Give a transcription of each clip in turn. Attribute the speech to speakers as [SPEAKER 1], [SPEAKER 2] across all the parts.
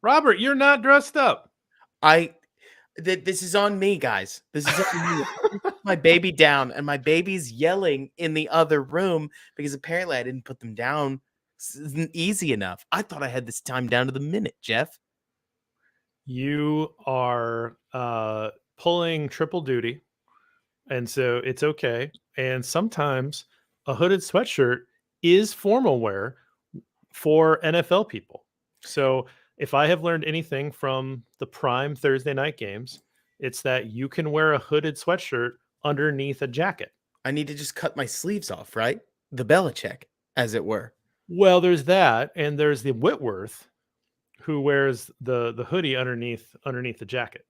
[SPEAKER 1] Robert, you're not dressed up.
[SPEAKER 2] This is on me, guys. This is on me. I put my baby down, and my baby's yelling in the other room because apparently I didn't put them down easy enough. I thought I had this time down to the minute, Jeff.
[SPEAKER 1] You are pulling triple duty, and so it's okay. And sometimes a hooded sweatshirt is formal wear for NFL people. So if I have learned anything from the prime Thursday night games, it's that you can wear a hooded sweatshirt underneath a jacket.
[SPEAKER 2] I need to just cut my sleeves off, right? The Belichick, as it were.
[SPEAKER 1] Well, there's that, and there's the Whitworth who wears the hoodie underneath the jacket.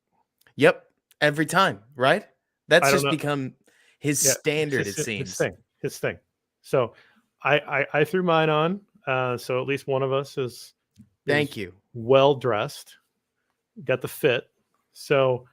[SPEAKER 2] Yep, every time, right? That's just
[SPEAKER 1] know.
[SPEAKER 2] become his standard, it seems.
[SPEAKER 1] His thing. So I threw mine on. So at least one of us is
[SPEAKER 2] Thank you.
[SPEAKER 1] Well dressed, got the fit. So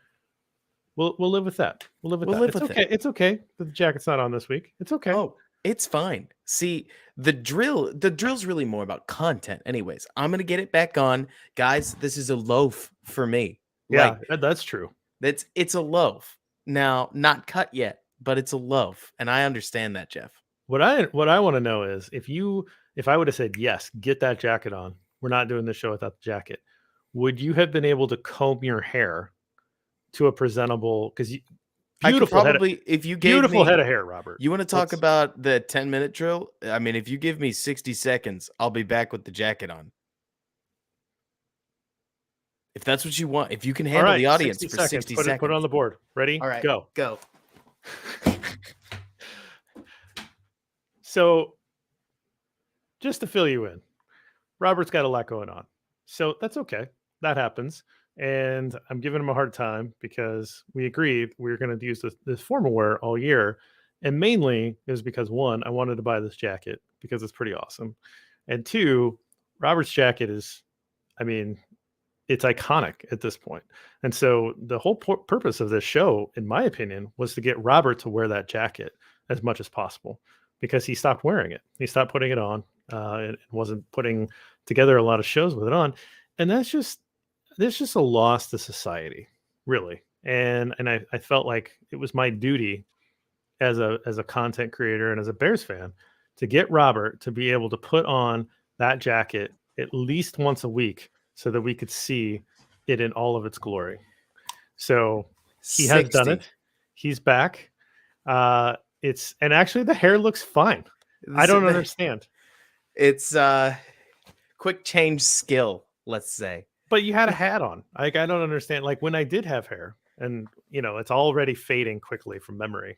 [SPEAKER 1] we'll live with that. We'll live with that. It's okay. It's okay. The jacket's not on this week. It's okay.
[SPEAKER 2] Oh, it's fine. See, the drill's really more about content. Anyways, I'm gonna get it back on, guys. This is a loaf for me.
[SPEAKER 1] Yeah, that's true.
[SPEAKER 2] It's a loaf now, not cut yet, but it's a loaf, and I understand that, Jeff.
[SPEAKER 1] What I want to know is if I would have said yes, get that jacket on. We're not doing the show without the jacket. Would you have been able to comb your hair to a presentable? Because beautiful head of hair, Robert.
[SPEAKER 2] You want to talk about the 10-minute drill? I mean, if you give me 60 seconds, I'll be back with the jacket on. If that's what you want, if you can handle the audience for 60 seconds.
[SPEAKER 1] Put it on the board. Ready?
[SPEAKER 2] All right,
[SPEAKER 1] go. So, just to fill you in, Robert's got a lot going on. So that's okay. That happens. And I'm giving him a hard time because we agreed we were going to use this formal wear all year. And mainly it was because, one, I wanted to buy this jacket because it's pretty awesome. And two, Robert's jacket is, it's iconic at this point. And so the whole purpose of this show, in my opinion, was to get Robert to wear that jacket as much as possible because he stopped wearing it. He stopped putting it on and wasn't putting together a lot of shows with it on. And that's just a loss to society, really. And I felt like it was my duty as a content creator and as a Bears fan to get Robert to be able to put on that jacket at least once a week so that we could see it in all of its glory. So he has done it. He's back. And actually the hair looks fine. I don't understand.
[SPEAKER 2] It's quick change skill, let's say.
[SPEAKER 1] But you had a hat on. Like, I don't understand. Like when I did have hair, and it's already fading quickly from memory,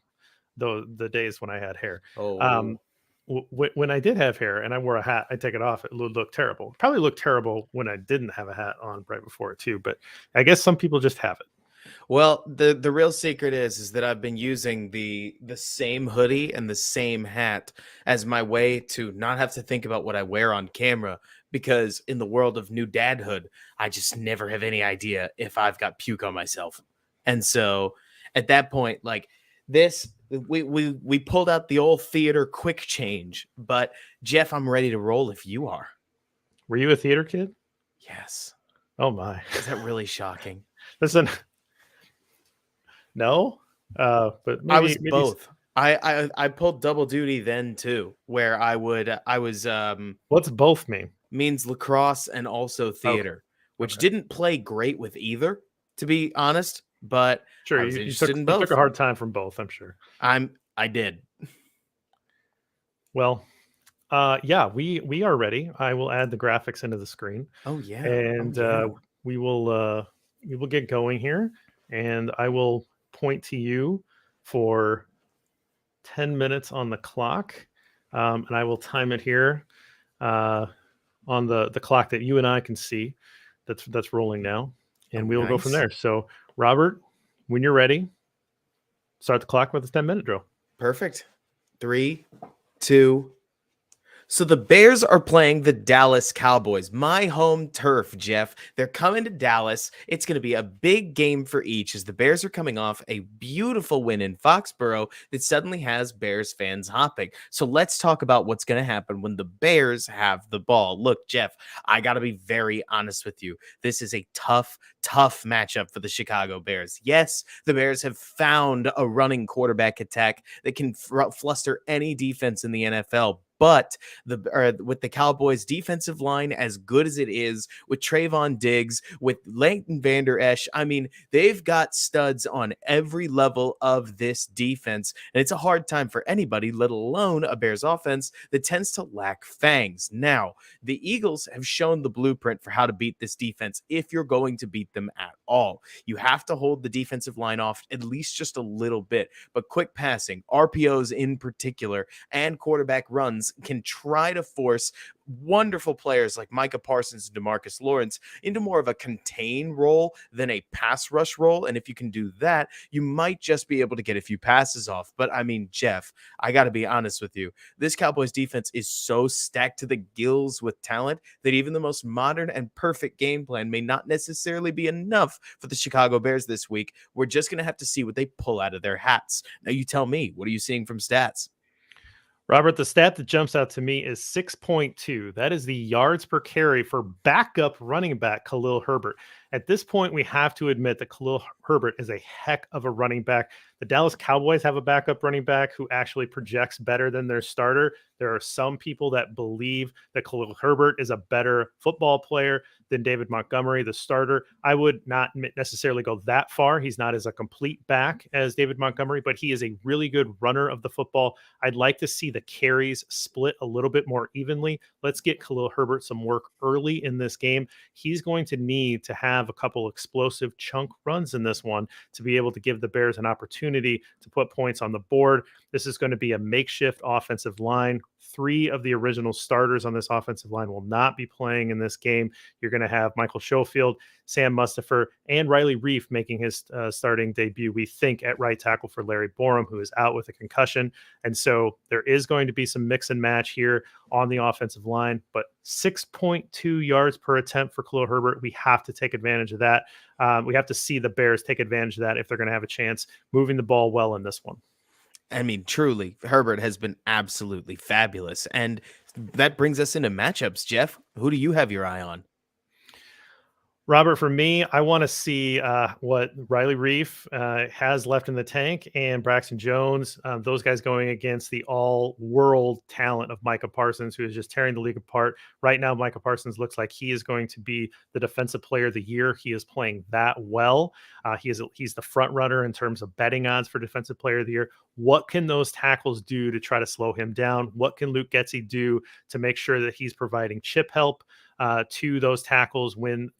[SPEAKER 1] though the days when I had hair. When I did have hair and I wore a hat, I take it off. It would look terrible. Probably looked terrible when I didn't have a hat on right before it too. But I guess some people just have it.
[SPEAKER 2] Well, the real secret is that I've been using the same hoodie and the same hat as my way to not have to think about what I wear on camera, because in the world of new dadhood, I just never have any idea if I've got puke on myself. And so at that point, like this, we pulled out the old theater quick change. But Jeff, I'm ready to roll if you are.
[SPEAKER 1] Were you a theater kid?
[SPEAKER 2] Yes.
[SPEAKER 1] Oh my.
[SPEAKER 2] Is that really shocking?
[SPEAKER 1] Listen. No, but maybe,
[SPEAKER 2] I was both. I pulled double duty then too, where I was.
[SPEAKER 1] What's both mean?
[SPEAKER 2] Means lacrosse and also theater, which didn't play great with either, to be honest. But
[SPEAKER 1] sure, you took a hard time from both. I'm sure.
[SPEAKER 2] I did.
[SPEAKER 1] Well, yeah, we are ready. I will add the graphics into the screen.
[SPEAKER 2] Oh yeah,
[SPEAKER 1] and we will get going here, and I will point to you for 10 minutes on the clock, and I will time it here on the clock that you and I can see that's rolling now, and we will go from there. So Robert, when you're ready, start the clock with the 10-minute drill.
[SPEAKER 2] Perfect. 3, 2. So the Bears are playing the Dallas Cowboys, my home turf, Jeff. They're coming to Dallas. It's going to be a big game for each as the Bears are coming off a beautiful win in Foxborough that suddenly has Bears fans hopping. So let's talk about what's going to happen when the Bears have the ball. Look, Jeff, I got to be very honest with you. This is a tough matchup for the Chicago Bears. Yes, the Bears have found a running quarterback attack that can fluster any defense in the NFL. But with the Cowboys defensive line as good as it is, with Trayvon Diggs, with Leighton Vander Esch, I mean, they've got studs on every level of this defense, and it's a hard time for anybody, let alone a Bears offense that tends to lack fangs. Now, the Eagles have shown the blueprint for how to beat this defense if you're going to beat them at all. You have to hold the defensive line off at least just a little bit, but quick passing, RPOs in particular, and quarterback runs can try to force wonderful players like Micah Parsons and DeMarcus Lawrence into more of a contain role than a pass rush role. And if you can do that, you might just be able to get a few passes off. But I mean, Jeff, I got to be honest with you. This Cowboys defense is so stacked to the gills with talent that even the most modern and perfect game plan may not necessarily be enough for the Chicago Bears this week. We're just going to have to see what they pull out of their hats. Now, you tell me, what are you seeing from stats?
[SPEAKER 1] Robert, the stat that jumps out to me is 6.2. That is the yards per carry for backup running back Khalil Herbert. At this point, we have to admit that Khalil Herbert is a heck of a running back. The Dallas Cowboys have a backup running back who actually projects better than their starter. There are some people that believe that Khalil Herbert is a better football player than David Montgomery, the starter. I would not necessarily go that far. He's not as a complete back as David Montgomery, but he is a really good runner of the football. I'd like to see the carries split a little bit more evenly. Let's get Khalil Herbert some work early in this game. He's going to need to have a couple explosive chunk runs in this one to be able to give the Bears an opportunity to put points on the board. This is going to be a makeshift offensive line. 3 of the original starters on this offensive line will not be playing in this game. You're going to have Michael Schofield, Sam Mustipher, and Riley Reif making his starting debut, we think, at right tackle for Larry Borum, who is out with a concussion. And so there is going to be some mix and match here on the offensive line, but 6.2 yards per attempt for Khalil Herbert. We have to take advantage of that. We have to see the Bears take advantage of that if they're going to have a chance moving the ball well in this one.
[SPEAKER 2] I mean, truly, Herbert has been absolutely fabulous. And that brings us into matchups, Jeff. Who do you have your eye on?
[SPEAKER 1] Robert, for me, I want to see what Riley Reif has left in the tank and Braxton Jones, those guys going against the all-world talent of Micah Parsons, who is just tearing the league apart. Right now, Micah Parsons looks like he is going to be the defensive player of the year. He is playing that well. He's the front runner in terms of betting odds for defensive player of the year. What can those tackles do to try to slow him down? What can Luke Getsy do to make sure that he's providing chip help to those tackles when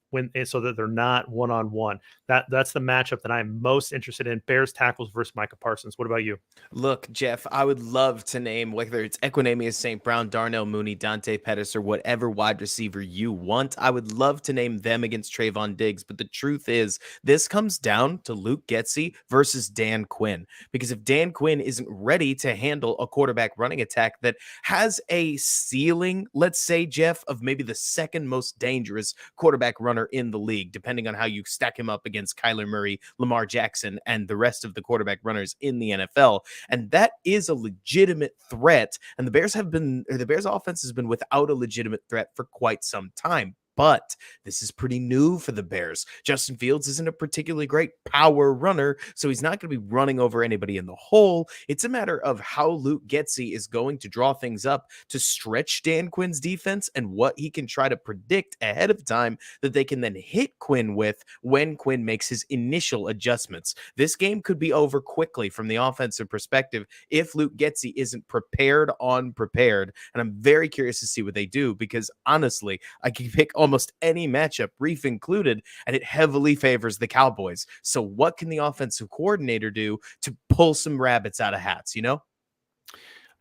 [SPEAKER 1] so that they're not one-on-one? That's the matchup that I'm most interested in. Bears tackles versus Micah Parsons. What about you?
[SPEAKER 2] Look, Jeff, I would love to name, whether it's Equinemius St. Brown, Darnell Mooney, Dante Pettis, or whatever wide receiver you want. I would love to name them against Trayvon Diggs. But the truth is, this comes down to Luke Getsy versus Dan Quinn. Because if Dan Quinn isn't ready to handle a quarterback running attack that has a ceiling, let's say, Jeff, of maybe the second most dangerous quarterback runner in the league, depending on how you stack him up against Kyler Murray, Lamar Jackson, and the rest of the quarterback runners in the NFL. And that is a legitimate threat. And the Bears offense has been without a legitimate threat for quite some time. But this is pretty new for the Bears. Justin Fields isn't a particularly great power runner, so he's not going to be running over anybody in the hole. It's a matter of how Luke Getsy is going to draw things up to stretch Dan Quinn's defense and what he can try to predict ahead of time that they can then hit Quinn with when Quinn makes his initial adjustments. This game could be over quickly from the offensive perspective if Luke Getsy isn't prepared on prepared. And I'm very curious to see what they do because honestly, I can pick almost any matchup, Reef included, and it heavily favors the Cowboys. So what can the offensive coordinator do to pull some rabbits out of hats, you know?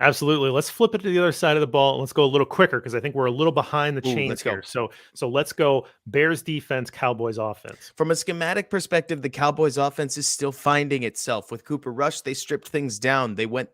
[SPEAKER 1] Absolutely. Let's flip it to the other side of the ball and let's go a little quicker because I think we're a little behind the
[SPEAKER 2] Ooh,
[SPEAKER 1] chains
[SPEAKER 2] let's go.
[SPEAKER 1] here. So let's go Bears defense, Cowboys offense.
[SPEAKER 2] From a schematic perspective, the Cowboys offense is still finding itself. With Cooper Rush, they stripped things down. They went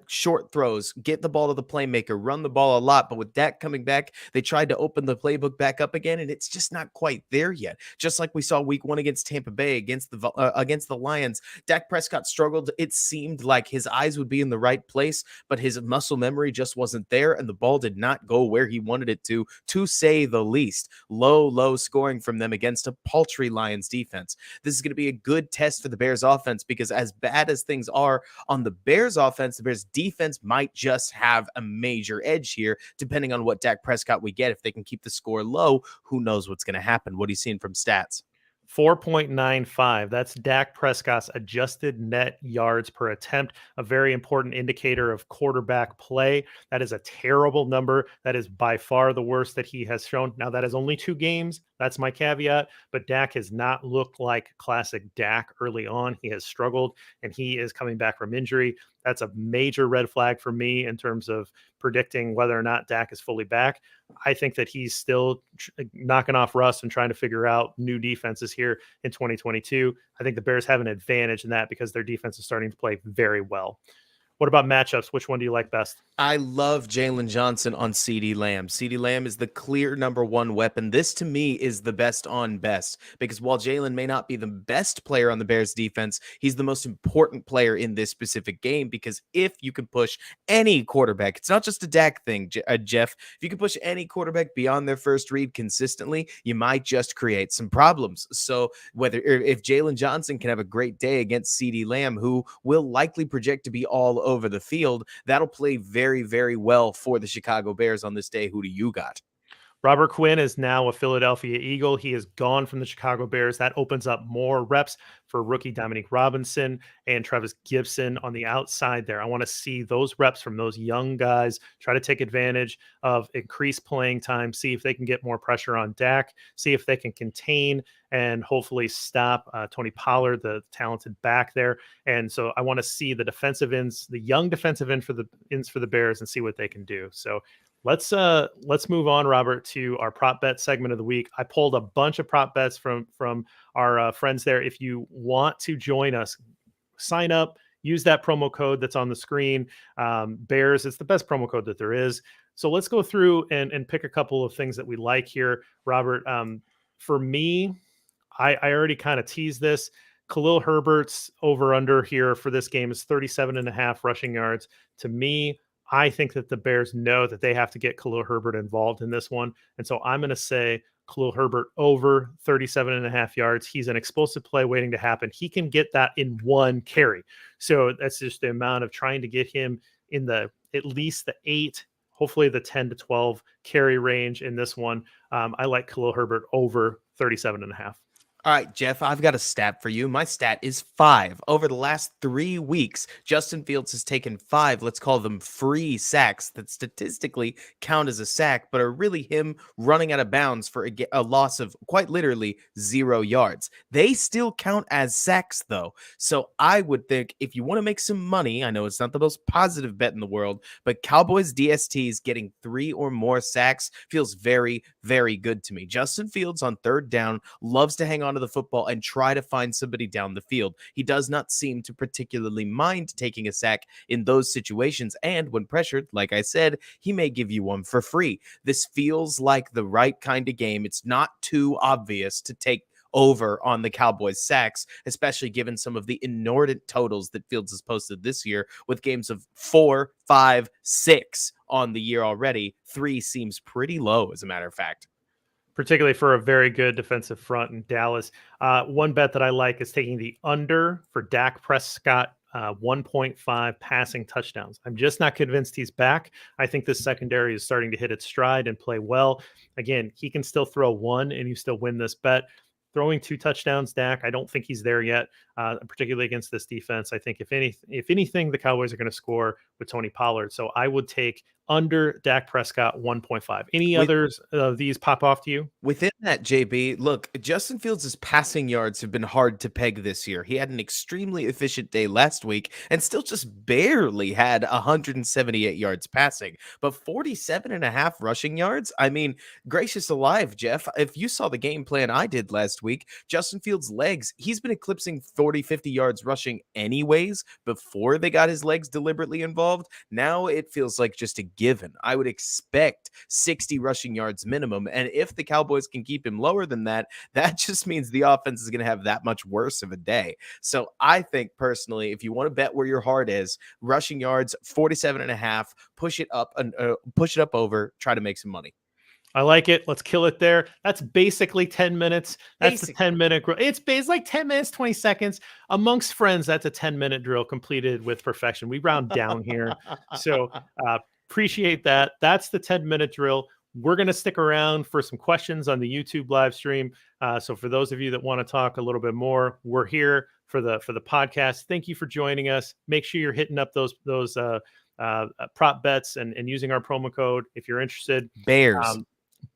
[SPEAKER 2] short throws, get the ball to the playmaker, run the ball a lot. But with Dak coming back, they tried to open the playbook back up again, and it's just not quite there yet. Just like we saw week 1 against Tampa Bay, against the Lions, Dak Prescott struggled. It seemed like his eyes would be in the right place, but his muscle memory just wasn't there, and the ball did not go where he wanted it to say the least. Low scoring from them against a paltry Lions defense. This is going to be a good test for the Bears offense because as bad as things are on the Bears offense, the Bears defense might just have a major edge here, depending on what Dak Prescott we get. If they can keep the score low, who knows what's going to happen? What are you seeing from stats?
[SPEAKER 1] 4.95. That's Dak Prescott's adjusted net yards per attempt, a very important indicator of quarterback play. That is a terrible number. That is by far the worst that he has shown. Now, that is only 2 games. That's my caveat. But Dak has not looked like classic Dak early on. He has struggled, and he is coming back from injury. That's a major red flag for me in terms of predicting whether or not Dak is fully back. I think that he's still knocking off rust and trying to figure out new defenses here in 2022. I think the Bears have an advantage in that because their defense is starting to play very well. What about matchups? Which one do you like best?
[SPEAKER 2] I love Jalen Johnson on CeeDee Lamb. CeeDee Lamb is the clear #1 weapon. This to me is the best on best because while Jalen may not be the best player on the Bears defense, he's the most important player in this specific game because if you can push any quarterback, it's not just a Dak thing, Jeff. If you can push any quarterback beyond their first read consistently, you might just create some problems. So if Jalen Johnson can have a great day against CeeDee Lamb, who will likely project to be all over the field, that'll play very, very well for the Chicago Bears on this day. Who do you got?
[SPEAKER 1] Robert Quinn is now a Philadelphia Eagle. He is gone from the Chicago Bears. That opens up more reps for rookie Dominique Robinson and Travis Gibson on the outside there. I want to see those reps from those young guys, try to take advantage of increased playing time, see if they can get more pressure on Dak, see if they can contain and hopefully stop Tony Pollard, the talented back there. And so I want to see the defensive ends, the young defensive ends for the Bears and see what they can do. So let's move on, Robert, to our prop bet segment of the week. I pulled a bunch of prop bets from our friends there. If you want to join us, sign up, use that promo code that's on the screen. Bears, it's the best promo code that there is. So let's go through and pick a couple of things that we like here, Robert. For me, I already kind of teased this. Khalil Herbert's over under here for this game is 37.5 rushing yards. To me, I think that the Bears know that they have to get Khalil Herbert involved in this one. And so I'm going to say Khalil Herbert over 37.5 yards. He's an explosive play waiting to happen. He can get that in one carry. So that's just the amount of trying to get him in at least the 8, hopefully the 10 to 12 carry range in this one. I like Khalil Herbert over 37.5.
[SPEAKER 2] All right, Jeff, I've got a stat for you. My stat is 5. Over the last 3 weeks, Justin Fields has taken 5, let's call them free sacks that statistically count as a sack, but are really him running out of bounds for a loss of quite literally 0 yards. They still count as sacks, though. So I would think if you want to make some money, I know it's not the most positive bet in the world, but Cowboys DSTs getting 3 or more sacks feels very, very good to me. Justin Fields on 3rd down loves to hang on to the football and try to find somebody down the field. He does not seem to particularly mind taking a sack in those situations, and when pressured, like I said, he may give you one for free. This feels like the right kind of game. It's not too obvious to take over on the Cowboys sacks, especially given some of the inordinate totals that Fields has posted this year with games of 4, 5, 6 on the year already. 3 seems pretty low, as a matter of fact.
[SPEAKER 1] Particularly for a very good defensive front in Dallas. One bet that I like is taking the under for Dak Prescott, 1.5 passing touchdowns. I'm just not convinced he's back. I think this secondary is starting to hit its stride and play well. Again, he can still throw one and you still win this bet. Throwing 2 touchdowns, Dak, I don't think he's there yet, particularly against this defense. I think if anything, the Cowboys are going to score with Tony Pollard. So I would take under Dak Prescott 1.5. Any
[SPEAKER 2] With
[SPEAKER 1] others of these pop off to you?
[SPEAKER 2] Within that, JB, look, Justin Fields' passing yards have been hard to peg this year. He had an extremely efficient day last week and still just barely had 178 yards passing, but 47 and a half rushing yards. I mean, gracious alive, Jeff. If you saw the game plan I did last week, Justin Fields' legs, he's been eclipsing 40, 50 yards rushing anyways before they got his legs deliberately involved. Now it feels like just a given. I would expect 60 rushing yards minimum. And if the Cowboys can keep him lower than that, that just means the offense is going to have that much worse of a day. So I think personally, if you want to bet where your heart is, rushing yards 47 and a half, push it up and push it up over, try to make some money.
[SPEAKER 1] I like it. Let's kill it there. That's basically 10 minutes. That's the
[SPEAKER 2] Basically.
[SPEAKER 1] 10-minute. It's like 10 minutes, 20 seconds. Amongst friends, that's a 10-minute drill completed with perfection. We round down here. So appreciate that. That's the 10-minute drill. We're going to stick around for some questions on the YouTube live stream. So for those of you that want to talk a little bit more, we're here for the podcast. Thank you for joining us. Make sure you're hitting up those prop bets and using our promo code if you're interested.
[SPEAKER 2] Bears.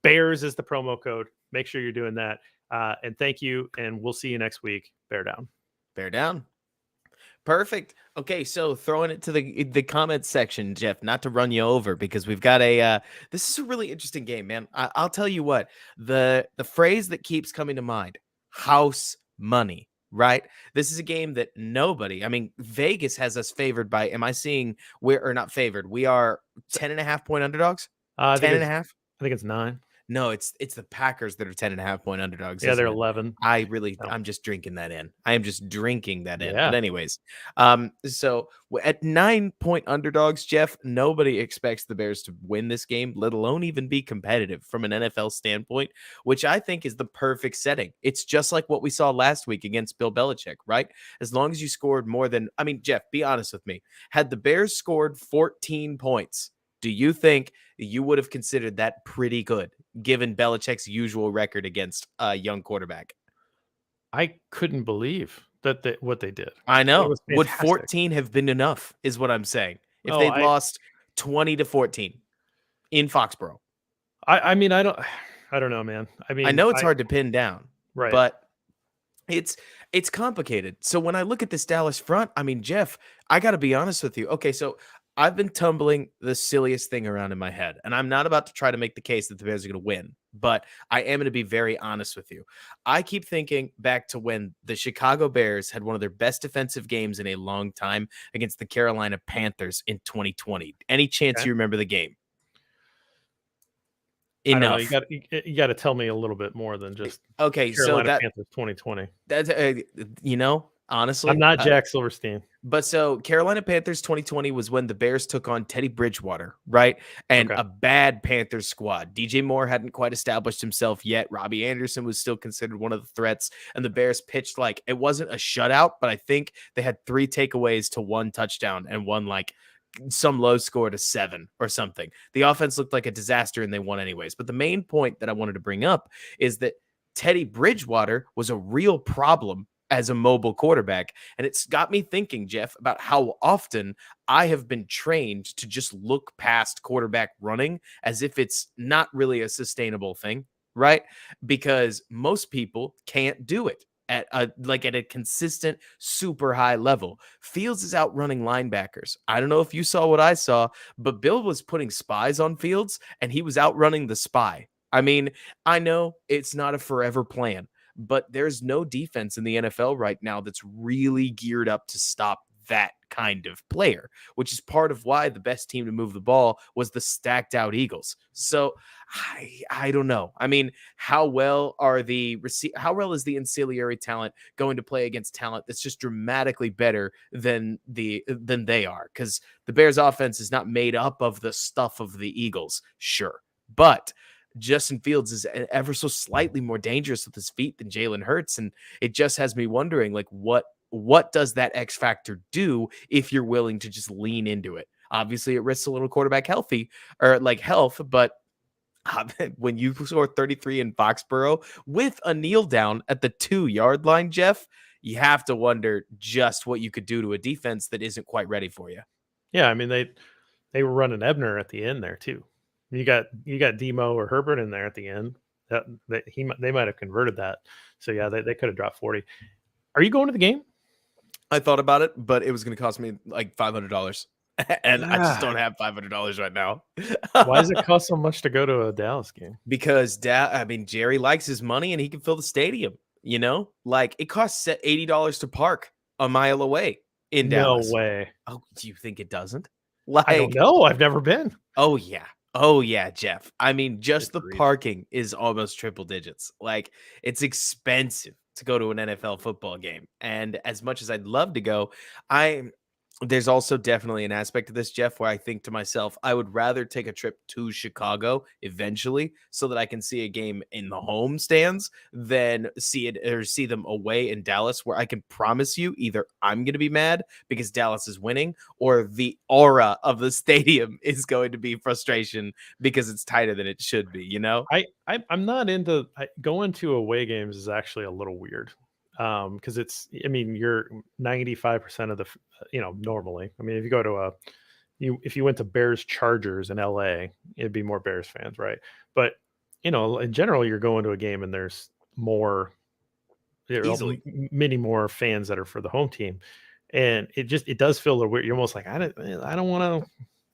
[SPEAKER 1] Bears is the promo code. Make sure you're doing that. And thank you. And we'll see you next week. Bear down.
[SPEAKER 2] Bear down. Perfect. Okay, so throwing it to the comments section, Jeff, not to run you over because we've got this is a really interesting game, man. I'll tell you what, the phrase that keeps coming to mind, house money, right? This is a game that nobody, I mean, Vegas has us favored by, am I seeing we're not favored? We are 10.5 point underdogs. 10.5.
[SPEAKER 1] I think it's 9.
[SPEAKER 2] No, it's the Packers that are 10.5 point underdogs.
[SPEAKER 1] Yeah, they're
[SPEAKER 2] Isn't it?
[SPEAKER 1] 11.
[SPEAKER 2] I'm just drinking that in. I am just drinking that in.
[SPEAKER 1] Yeah.
[SPEAKER 2] But anyways, so at 9 point underdogs, Jeff, nobody expects the Bears to win this game, let alone even be competitive from an NFL standpoint, which I think is the perfect setting. It's just like what we saw last week against Bill Belichick, right? As long as you scored more than, I mean, Jeff, be honest with me. Had the Bears scored 14 points, do you think you would have considered that pretty good, given Belichick's usual record against a young quarterback?
[SPEAKER 1] I couldn't believe what they did.
[SPEAKER 2] I know. Would 14 have been enough, is what I'm saying, if they'd lost 20-14 in Foxborough?
[SPEAKER 1] I mean, I don't know, man. I mean,
[SPEAKER 2] I know it's hard to pin down,
[SPEAKER 1] right?
[SPEAKER 2] But it's complicated. So when I look at this Dallas front, I mean, Jeff, I got to be honest with you. Okay, so I've been tumbling the silliest thing around in my head, and I'm not about to try to make the case that the Bears are going to win, but I am going to be very honest with you. I keep thinking back to when the Chicago Bears had one of their best defensive games in a long time against the Carolina Panthers in 2020. Any chance you remember the game? Enough.
[SPEAKER 1] I don't know. You got to tell me a little bit more than just
[SPEAKER 2] okay.
[SPEAKER 1] Carolina
[SPEAKER 2] So
[SPEAKER 1] Panthers 2020.
[SPEAKER 2] That's honestly,
[SPEAKER 1] I'm not Jack Silverstein.
[SPEAKER 2] But so Carolina Panthers 2020 was when the Bears took on Teddy Bridgewater, right? And a bad Panthers squad. DJ Moore hadn't quite established himself yet. Robbie Anderson was still considered one of the threats. And the Bears pitched like, it wasn't a shutout, but I think they had 3 takeaways to 1 touchdown and won like some low score to 7 or something. The offense looked like a disaster and they won anyways. But the main point that I wanted to bring up is that Teddy Bridgewater was a real problem as a mobile quarterback. And it's got me thinking, Jeff, about how often I have been trained to just look past quarterback running as if it's not really a sustainable thing, right? Because most people can't do it at a consistent, super high level. Fields is outrunning linebackers. I don't know if you saw what I saw, but Bill was putting spies on Fields and he was outrunning the spy. I mean, I know it's not a forever plan, but there's no defense in the NFL right now that's really geared up to stop that kind of player, which is part of why the best team to move the ball was the stacked out Eagles. So I don't know. I mean, how well is the ancillary talent going to play against talent that's just dramatically better than they are? Because the Bears offense is not made up of the stuff of the Eagles, sure, but Justin Fields is ever so slightly more dangerous with his feet than Jalen Hurts. And it just has me wondering, like, what does that X factor do if you're willing to just lean into it? Obviously, it risks a little quarterback health, but when you score 33 in Foxborough with a kneel down at the 2-yard line, Jeff, you have to wonder just what you could do to a defense that isn't quite ready for you.
[SPEAKER 1] Yeah, I mean, they were running Ebner at the end there too. You got Demo or Herbert in there at the end. They might have converted that. So yeah, they could have dropped 40. Are you going to the game?
[SPEAKER 2] I thought about it, but it was going to cost me like $500, and I just
[SPEAKER 1] Ah,
[SPEAKER 2] don't have $500 right now.
[SPEAKER 1] why does it cost so much to go to a Dallas game?
[SPEAKER 2] Because I mean, Jerry likes his money and he can fill the stadium. You know, like it costs $80 to park a mile away in
[SPEAKER 1] No
[SPEAKER 2] Dallas.
[SPEAKER 1] way.
[SPEAKER 2] Oh, do you think it doesn't?
[SPEAKER 1] I don't
[SPEAKER 2] Like,
[SPEAKER 1] know. I've never been.
[SPEAKER 2] oh yeah. Oh yeah, Jeff. I mean,
[SPEAKER 1] Good
[SPEAKER 2] just the
[SPEAKER 1] grief.
[SPEAKER 2] parking is almost triple digits. Like, it's expensive to go to an NFL football game. And as much as I'd love to go, I there's also definitely an aspect of this, Jeff, where I think to myself, I would rather take a trip to Chicago eventually so that I can see a game in the home stands than see them away in Dallas, where I can promise you either I'm going to be mad because Dallas is winning, or the aura of the stadium is going to be frustration because it's tighter than it should be, you know?
[SPEAKER 1] I'm not into going to away games is actually a little weird. Because I mean, you're 95% of normally. I mean, if you go to if you went to Bears Chargers in LA, it'd be more Bears fans, right? But in general, you're going to a game and there's more,
[SPEAKER 2] Easily.
[SPEAKER 1] many more fans that are for the home team, and it does feel a little weird. You're almost like I don't want to.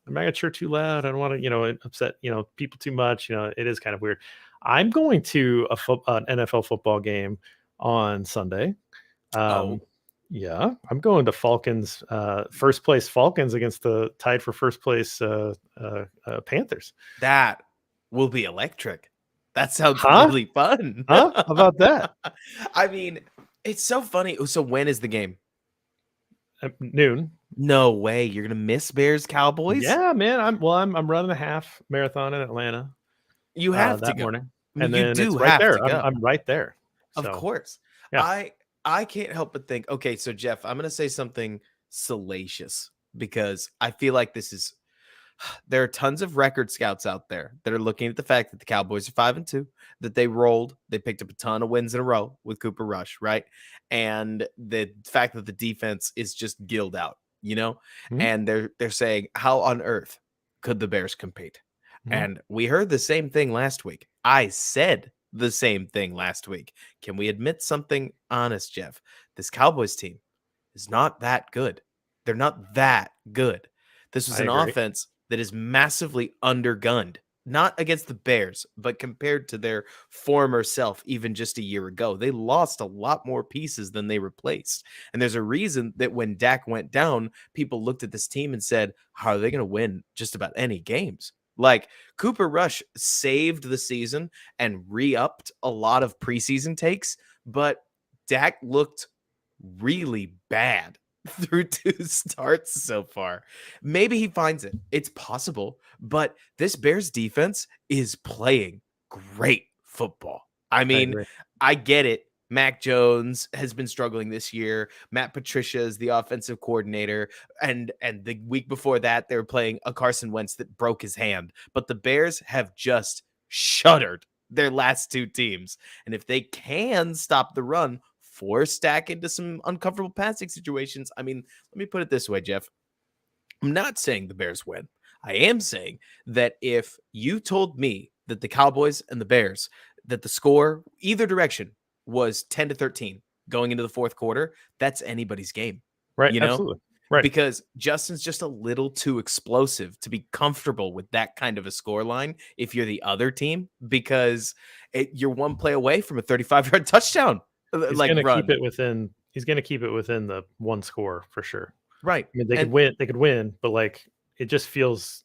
[SPEAKER 1] I'm not sure too loud. I don't want to upset people too much. It is kind of weird. I'm going to an NFL football game on Sunday.
[SPEAKER 2] Oh,
[SPEAKER 1] Yeah, I'm going to Falcons, first place Falcons against the tied for first place Panthers.
[SPEAKER 2] that will be electric. That sounds
[SPEAKER 1] Huh?
[SPEAKER 2] really fun.
[SPEAKER 1] Huh? How about that?
[SPEAKER 2] I mean, it's so funny. So when is the game?
[SPEAKER 1] Noon.
[SPEAKER 2] No way. You're gonna miss Bears Cowboys?
[SPEAKER 1] Yeah, man. I'm running a half marathon in Atlanta
[SPEAKER 2] You have to
[SPEAKER 1] that
[SPEAKER 2] go.
[SPEAKER 1] morning,
[SPEAKER 2] I mean,
[SPEAKER 1] and
[SPEAKER 2] you
[SPEAKER 1] then it's
[SPEAKER 2] do
[SPEAKER 1] right
[SPEAKER 2] have to
[SPEAKER 1] there.
[SPEAKER 2] go.
[SPEAKER 1] I'm right there.
[SPEAKER 2] Of
[SPEAKER 1] So
[SPEAKER 2] course.
[SPEAKER 1] yeah.
[SPEAKER 2] I can't help but think, okay, so Jeff, I'm gonna say something salacious because I feel like this is there are tons of record scouts out there that are looking at the fact that the Cowboys are 5-2, that they rolled, they picked up a ton of wins in a row with Cooper Rush, right? And the fact that the defense is just gilled out, you know?
[SPEAKER 1] Mhm,
[SPEAKER 2] And they're saying, how on earth could the Bears compete?
[SPEAKER 1] mhm.
[SPEAKER 2] And we heard the same thing last week. I said the same thing last week. Can we admit something honest, Jeff? This Cowboys team is not that good. They're not that good. This was
[SPEAKER 1] I
[SPEAKER 2] an
[SPEAKER 1] agree.
[SPEAKER 2] offense that is massively undergunned, not against the Bears, but compared to their former self, even just a year ago. They lost a lot more pieces than they replaced. And there's a reason that when Dak went down, people looked at this team and said, how are they going to win just about any games? Like Cooper Rush saved the season and re upped a lot of preseason takes, but Dak looked really bad through 2 starts so far. Maybe he finds it. It's possible, but this Bears defense is playing great football. I
[SPEAKER 1] I
[SPEAKER 2] mean,
[SPEAKER 1] agree.
[SPEAKER 2] I get it. Mac Jones has been struggling this year. Matt Patricia is the offensive coordinator, and the week before that they were playing a Carson Wentz that broke his hand. But the Bears have just shuttered their last 2 teams. And if they can stop the run, force Dak into some uncomfortable passing situations. I mean, let me put it this way, Jeff. I'm not saying the Bears win. I am saying that if you told me that the Cowboys and the Bears, that the score either direction was 10-13 going into the fourth quarter, that's anybody's game,
[SPEAKER 1] Right.
[SPEAKER 2] you know?
[SPEAKER 1] Absolutely. Right.
[SPEAKER 2] Because Justin's just a little too explosive to be comfortable with that kind of a score line if you're the other team, because you're one play away from a 35-yard touchdown
[SPEAKER 1] He's
[SPEAKER 2] like
[SPEAKER 1] gonna keep
[SPEAKER 2] run.
[SPEAKER 1] it within. He's gonna keep it within the one score for sure.
[SPEAKER 2] Right.
[SPEAKER 1] I mean, they could
[SPEAKER 2] And
[SPEAKER 1] win. They could win, but like it just feels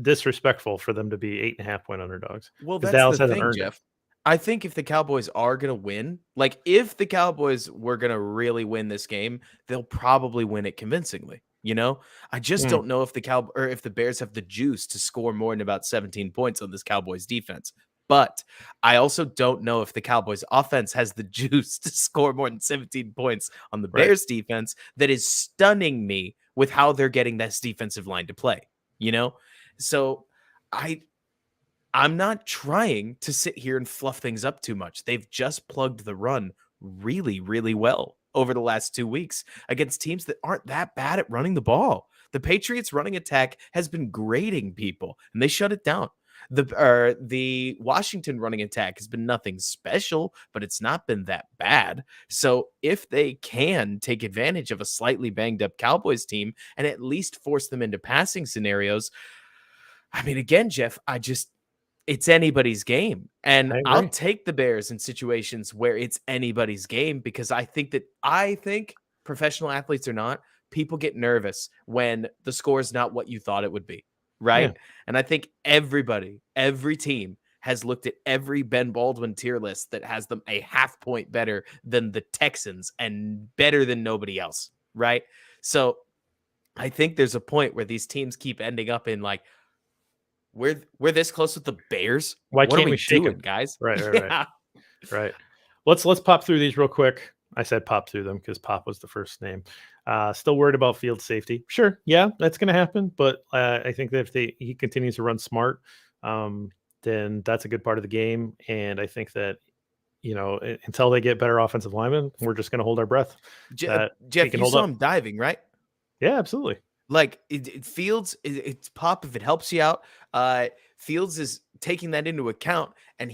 [SPEAKER 1] disrespectful for them to be 8.5 point underdogs
[SPEAKER 2] well,
[SPEAKER 1] because
[SPEAKER 2] that's
[SPEAKER 1] Dallas
[SPEAKER 2] the
[SPEAKER 1] hasn't
[SPEAKER 2] thing,
[SPEAKER 1] earned it.
[SPEAKER 2] Jeff. I think if the Cowboys are going to win, like if the Cowboys were going to really win this game, they'll probably win it convincingly. You know, I just
[SPEAKER 1] Mm,
[SPEAKER 2] don't know if if the Bears have the juice to score more than about 17 points on this Cowboys defense. But I also don't know if the Cowboys offense has the juice to score more than 17 points on the
[SPEAKER 1] right.
[SPEAKER 2] Bears defense. That is stunning me with how they're getting this defensive line to play, you know? So I I'm not trying to sit here and fluff things up too much. They've just plugged the run really, really well over the last 2 weeks against teams that aren't that bad at running the ball. The Patriots running attack has been grading people, and they shut it down. The Washington running attack has been nothing special, but it's not been that bad. So if they can take advantage of a slightly banged up Cowboys team and at least force them into passing scenarios, I mean, again, Jeff, it's anybody's game. And
[SPEAKER 1] I
[SPEAKER 2] I'll
[SPEAKER 1] agree.
[SPEAKER 2] take the Bears in situations where it's anybody's game, because I think professional athletes or not, people get nervous when the score is not what you thought it would be.
[SPEAKER 1] Yeah.
[SPEAKER 2] Right. And I think every team has looked at every Ben Baldwin tier list that has them a half point better than the Texans and better than nobody else. Right. So I think there's a point where these teams keep ending up in like, we're this close with the Bears.
[SPEAKER 1] Why
[SPEAKER 2] What are
[SPEAKER 1] can't
[SPEAKER 2] we
[SPEAKER 1] we shake
[SPEAKER 2] doing,
[SPEAKER 1] him?
[SPEAKER 2] guys?
[SPEAKER 1] Right, right, right,
[SPEAKER 2] Yeah.
[SPEAKER 1] right. Let's pop through these real quick. I said pop through them because Pop was the first name. Still worried about field safety. Sure, yeah, that's going to happen. But I think that if he continues to run smart, then that's a good part of the game. And I think that until they get better offensive linemen, we're just going to hold our breath that he
[SPEAKER 2] Jeff,
[SPEAKER 1] can
[SPEAKER 2] you
[SPEAKER 1] hold
[SPEAKER 2] saw
[SPEAKER 1] up.
[SPEAKER 2] him diving, right?
[SPEAKER 1] Yeah, absolutely.
[SPEAKER 2] Like Fields, it's Pop if it helps you out. Fields is taking that into account, and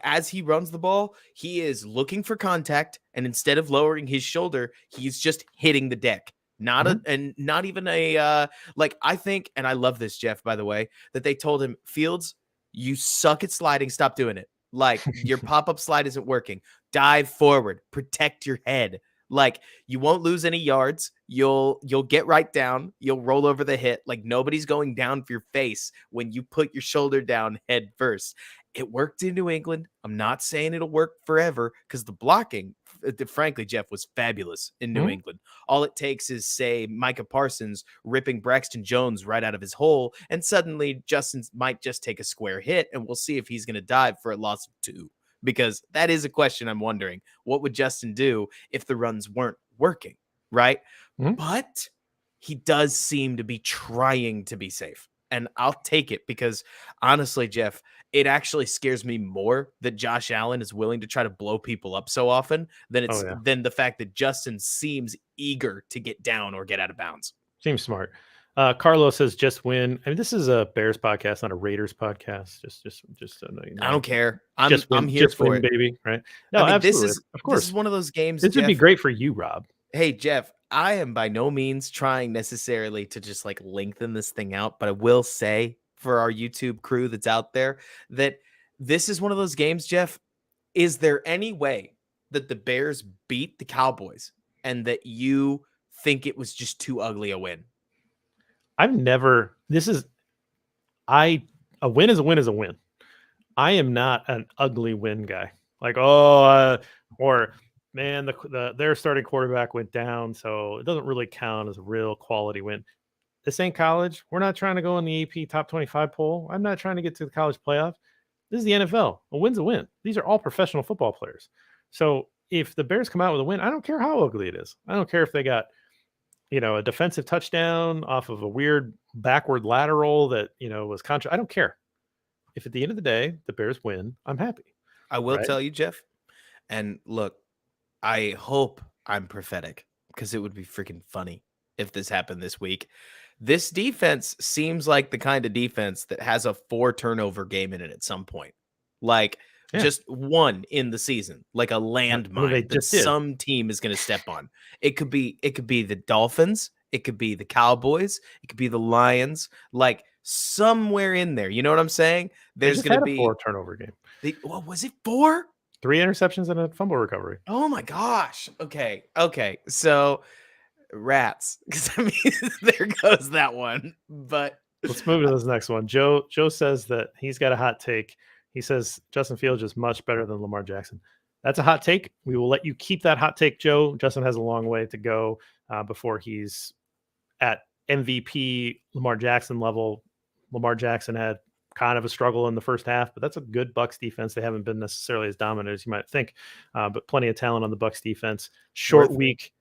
[SPEAKER 2] as he runs the ball, he is looking for contact, and instead of lowering his shoulder, he's just hitting the deck. Not even a like, I think, and I love this, Jeff, by the way, that they told him, Fields, you suck at sliding, stop doing it. Like, your pop-up slide isn't working. Dive forward, protect your head. Like, you won't lose any yards. You'll get right down. You'll roll over the hit. Like, nobody's going down for your face when you put your shoulder down head first. It worked in New England. I'm not saying it'll work forever, because the blocking, frankly, Jeff, was fabulous in New England. All it takes is, say, Micah Parsons ripping Braxton Jones right out of his hole, and suddenly Justin might just take a square hit, and we'll see if he's going to dive for a loss of 2. Because that is a question I'm wondering. What would Justin do if the runs weren't working, right?
[SPEAKER 1] Mhm.
[SPEAKER 2] But he does seem to be trying to be safe. And I'll take it, because honestly, Jeff, it actually scares me more that Josh Allen is willing to try to blow people up so often than than the fact that Justin seems eager to get down or get out of bounds.
[SPEAKER 1] Seems smart. Carlos says just win. I mean, this is a Bears podcast, not a Raiders podcast. Just so you know.
[SPEAKER 2] I don't care. I'm
[SPEAKER 1] win,
[SPEAKER 2] here
[SPEAKER 1] just
[SPEAKER 2] for
[SPEAKER 1] win,
[SPEAKER 2] it,
[SPEAKER 1] baby. Right? No,
[SPEAKER 2] I mean,
[SPEAKER 1] absolutely. Of course,
[SPEAKER 2] this is one of those games.
[SPEAKER 1] This would be great for you, Rob.
[SPEAKER 2] Hey, Jeff, I am by no means trying necessarily to just like lengthen this thing out, but I will say for our YouTube crew that's out there that this is one of those games, Jeff. Is there any way that the Bears beat the Cowboys and that you think it was just too ugly a win?
[SPEAKER 1] A win is a win is a win. I am not an ugly win guy. Like, or man, their starting quarterback went down, so it doesn't really count as a real quality win. This ain't college. We're not trying to go in the AP top 25 poll. I'm not trying to get to the college playoff. This is the NFL. A win's a win. These are all professional football players. So if the Bears come out with a win, I don't care how ugly it is. I don't care if they got a defensive touchdown off of a weird backward lateral that, was I don't care. If at the end of the day, the Bears win, I'm happy.
[SPEAKER 2] I will tell you, Jeff, and look, I hope I'm prophetic, because it would be freaking funny if this happened this week. This defense seems like the kind of defense that has a 4 turnover game in it at some point. Like, just one in the season, like a landmine that some team is going to step on. It could be the Dolphins, it could be the Cowboys, it could be the Lions, like somewhere in there. You know what I'm saying? There's going to be
[SPEAKER 1] a 4 turnover game.
[SPEAKER 2] What was it, 4?
[SPEAKER 1] 3 interceptions and a fumble recovery.
[SPEAKER 2] Oh my gosh. Okay. So rats, because I mean, there goes that one. But
[SPEAKER 1] let's move to this next one. Joe says that he's got a hot take. He says Justin Fields is much better than Lamar Jackson. That's a hot take. We will let you keep that hot take, Joe. Justin has a long way to go before he's at MVP Lamar Jackson level. Lamar Jackson had kind of a struggle in the first half, but that's a good Bucs defense. They haven't been necessarily as dominant as you might think, but plenty of talent on the Bucs defense. Short week.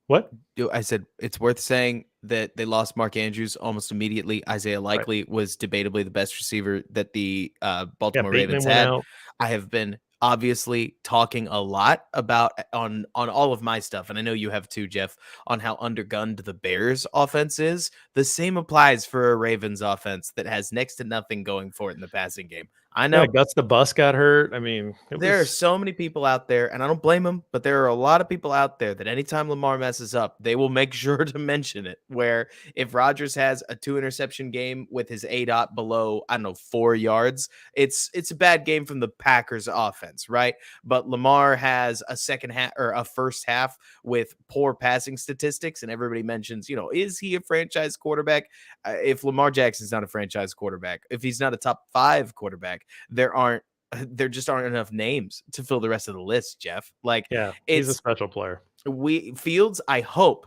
[SPEAKER 1] What?
[SPEAKER 2] I said it's worth saying that they lost Mark Andrews almost immediately. Isaiah Likely was debatably the best receiver that the Baltimore Ravens had. I have been obviously talking a lot about on all of my stuff, and I know you have too, Jeff, on how undergunned the Bears offense is. The same applies for a Ravens offense that has next to nothing going for it in the passing game. I
[SPEAKER 1] Yeah,
[SPEAKER 2] know
[SPEAKER 1] Guts the Bus got hurt. I mean, it
[SPEAKER 2] there are
[SPEAKER 1] was
[SPEAKER 2] so many people out there, and I don't blame them, but there are a lot of people out there that anytime Lamar messes up, they will make sure to mention it. Where if Rodgers has a 2 interception game with his A dot below, I don't know, 4 yards, it's a bad game from the Packers offense, right? But Lamar has a second half or a first half with poor passing statistics, and everybody mentions, is he a franchise quarterback? If Lamar Jackson's not a franchise quarterback, if he's not a top 5 quarterback, there just aren't enough names to fill the rest of the list, Jeff. Like
[SPEAKER 1] yeah, he's a
[SPEAKER 2] it's
[SPEAKER 1] special player.
[SPEAKER 2] we Fields, I hope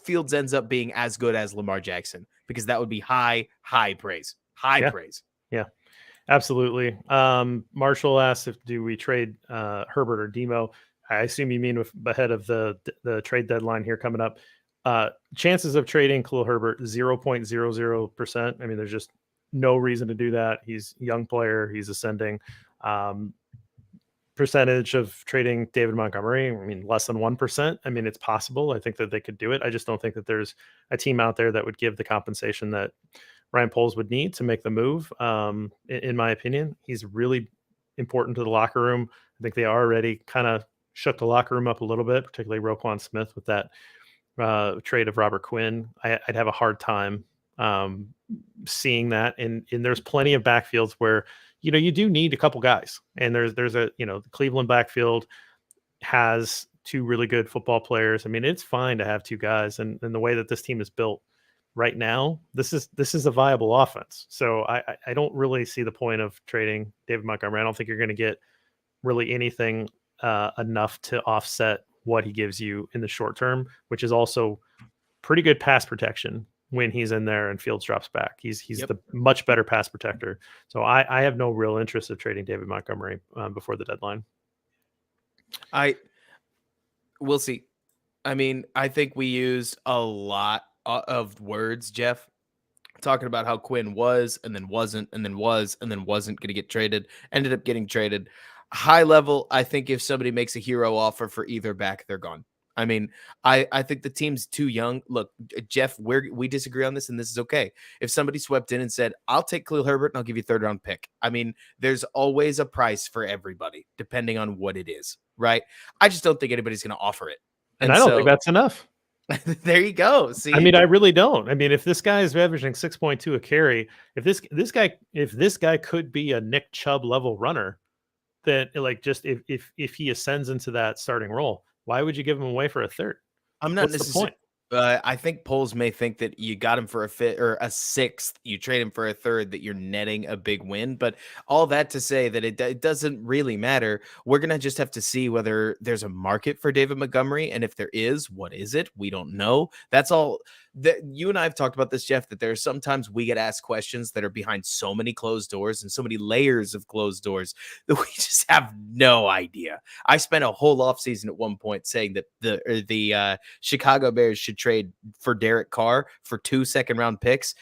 [SPEAKER 2] Fields ends up being as good as Lamar Jackson because that would be high praise. High
[SPEAKER 1] Yeah,
[SPEAKER 2] praise.
[SPEAKER 1] yeah, absolutely. Marshall asked if do we trade Herbert or Demo. I assume you mean with ahead of the trade deadline here coming up. Chances of trading Khalil Herbert 0.00%. I mean, there's just no reason to do that. He's a young player. He's ascending. Um, Percentage of trading David Montgomery, I mean, less than 1%. I mean, it's possible. I think that they could do it. I just don't think that there's a team out there that would give the compensation that Ryan Poles would need to make the move. In my opinion, he's really important to the locker room. I think they already kind of shook the locker room up a little bit, particularly Roquan Smith with that trade of Robert Quinn. I'd have a hard time seeing that. And there's plenty of backfields where you do need a couple guys, and there's a the Cleveland backfield has two really good football players. I mean, it's fine to have two guys, and the way that this team is built right now, this is a viable offense. So I don't really see the point of trading David Montgomery. I don't think you're going to get really anything enough to offset what he gives you in the short term, which is also pretty good pass protection when he's in there and Fields drops back. He's
[SPEAKER 2] Yep.
[SPEAKER 1] the much better pass protector. So I have no real interest of trading David Montgomery before the deadline.
[SPEAKER 2] We'll see. I mean, I think we used a lot of words, Jeff, talking about how Quinn was and then wasn't and then was and then wasn't going to get traded, ended up getting traded. High level, I think if somebody makes a hero offer for either back, they're gone. I mean, I think the team's too young. Look, Jeff, we disagree on this, and this is okay. If somebody swept in and said, I'll take Khalil Herbert and I'll give you a 3rd-round pick. I mean, there's always a price for everybody, depending on what it is, right? I just don't think anybody's going to offer it.
[SPEAKER 1] And
[SPEAKER 2] And
[SPEAKER 1] I don't think
[SPEAKER 2] so
[SPEAKER 1] that's enough.
[SPEAKER 2] there you go. See,
[SPEAKER 1] I mean, I really don't. I mean, if this guy is averaging 6.2 a carry, if this guy could be a Nick Chubb level runner, then like just if he ascends into that starting role, why would you give him away for a third?
[SPEAKER 2] I'm not
[SPEAKER 1] What's the
[SPEAKER 2] necessarily.
[SPEAKER 1] point?
[SPEAKER 2] I think polls may think that you got him for a fifth or a sixth, you trade him for a third, that you're netting a big win. But all that to say that it doesn't really matter. We're going to just have to see whether there's a market for David Montgomery. And if there is, what is it? We don't know. That's all. That you and I have talked about this, Jeff, that there are sometimes we get asked questions that are behind so many closed doors and so many layers of closed doors that we just have no idea. I spent a whole offseason at one point saying that the Chicago Bears should trade for Derek Carr for 2 second-round picks.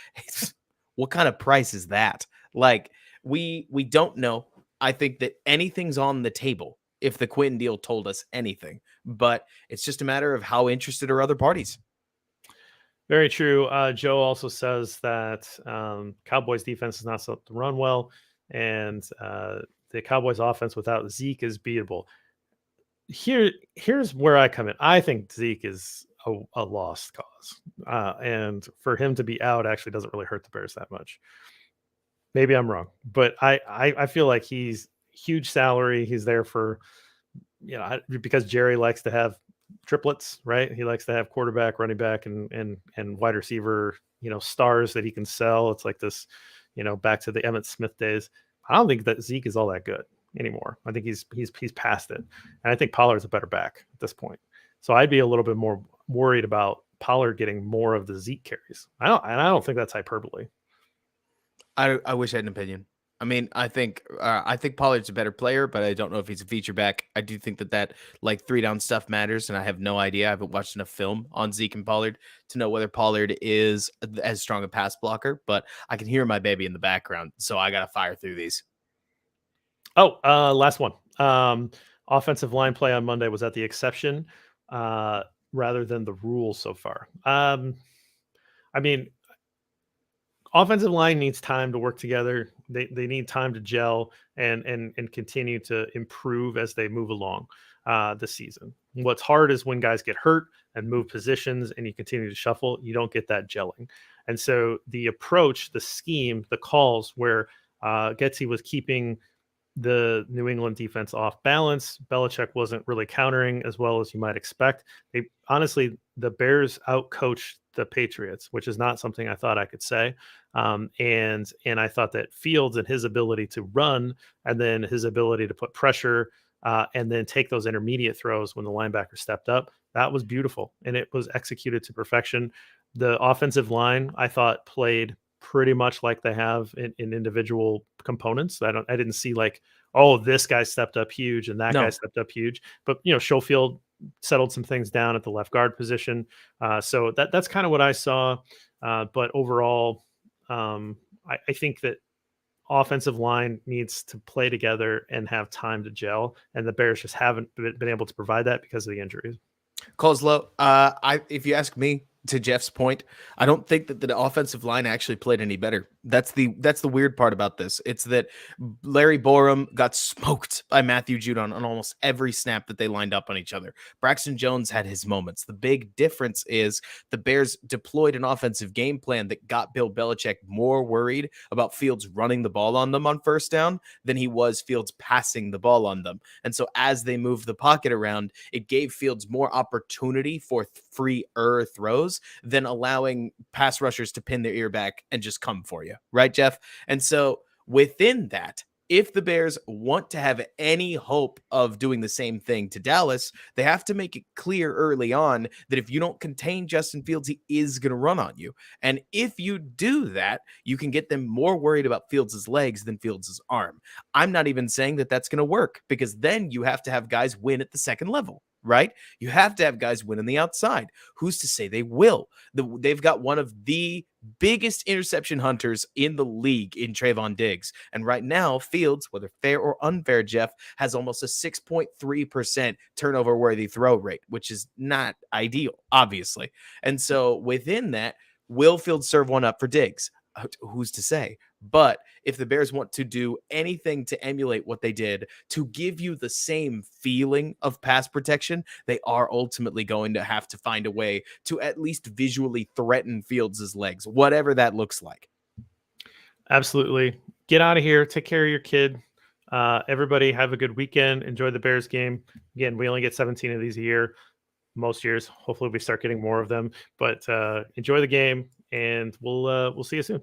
[SPEAKER 2] What kind of price is that? Like, we don't know. I think that anything's on the table if the Quinn deal told us anything, but it's just a matter of how interested are other parties.
[SPEAKER 1] Very true. Joe also says that Cowboys defense is not set up to run well, and the Cowboys offense without Zeke is beatable. Here's where I come in. I think Zeke is a lost cause, and for him to be out actually doesn't really hurt the Bears that much. Maybe I'm wrong, but I feel like he's huge salary. He's there for because Jerry likes to have triplets, right? He likes to have quarterback, running back, and wide receiver, stars that he can sell. It's like this, back to the Emmitt Smith days. I don't think that Zeke is all that good anymore. I think he's past it, and I think Pollard's a better back at this point. So I'd be a little bit more worried about Pollard getting more of the Zeke carries. I don't think that's hyperbole.
[SPEAKER 2] I wish I had an opinion. I mean, I think Pollard's a better player, but I don't know if he's a feature back. I do think that like 3-down stuff matters, and I have no idea. I haven't watched enough film on Zeke and Pollard to know whether Pollard is as strong a pass blocker, but I can hear my baby in the background, so I got to fire through these.
[SPEAKER 1] Oh, last one. Offensive line play on Monday was at the exception uh, rather than the rule so far. I mean, offensive line needs time to work together. They need time to gel and continue to improve as they move along the season. What's hard is when guys get hurt and move positions and you continue to shuffle, you don't get that gelling. And so the approach, the scheme, the calls where Getsy was keeping the New England defense off balance. Belichick wasn't really countering as well as you might expect. They honestly, the Bears outcoached the Patriots, which is not something I thought I could say. And I thought that Fields and his ability to run, and then his ability to put pressure, and then take those intermediate throws when the linebacker stepped up, that was beautiful, and it was executed to perfection. The offensive line, I thought, played pretty much like they have in individual components. I didn't see like, oh, this guy stepped up huge and that guy
[SPEAKER 2] No.
[SPEAKER 1] stepped up huge. But Schofield settled some things down at the left guard position. So that's kind of what I saw. But overall, I think that offensive line needs to play together and have time to gel, and the Bears just haven't been able to provide that because of the injuries.
[SPEAKER 2] Colslow, if you ask me, to Jeff's point, I don't think that the offensive line actually played any better. That's the weird part about this. It's that Larry Borum got smoked by Matthew Judon on almost every snap that they lined up on each other. Braxton Jones had his moments. The big difference is the Bears deployed an offensive game plan that got Bill Belichick more worried about Fields running the ball on them on first down than he was Fields passing the ball on them. And so as they moved the pocket around, it gave Fields more opportunity for freer throws than allowing pass rushers to pin their ear back and just come for you. Right, Jeff? And so within that, if the Bears want to have any hope of doing the same thing to Dallas, they have to make it clear early on that if you don't contain Justin Fields, he is going to run on you. And if you do that, you can get them more worried about Fields' legs than Fields' arm. I'm not even saying that that's going to work, because then you have to have guys win at the second level. Right? You have to have guys win on the outside. Who's to say they will? They've got one of the biggest interception hunters in the league in Trayvon Diggs. And right now, Fields, whether fair or unfair, Jeff, has almost a 6.3% turnover worthy throw rate, which is not ideal, obviously. And so within that, will Fields serve one up for Diggs? Who's to say? But if the Bears want to do anything to emulate what they did to give you the same feeling of pass protection, they are ultimately going to have to find a way to at least visually threaten Fields' legs, whatever that looks like.
[SPEAKER 1] Absolutely. Get out of here. Take care of your kid. Everybody have a good weekend. Enjoy the Bears game. Again, we only get 17 of these a year. Most years, hopefully we start getting more of them, but enjoy the game, and we'll see you soon.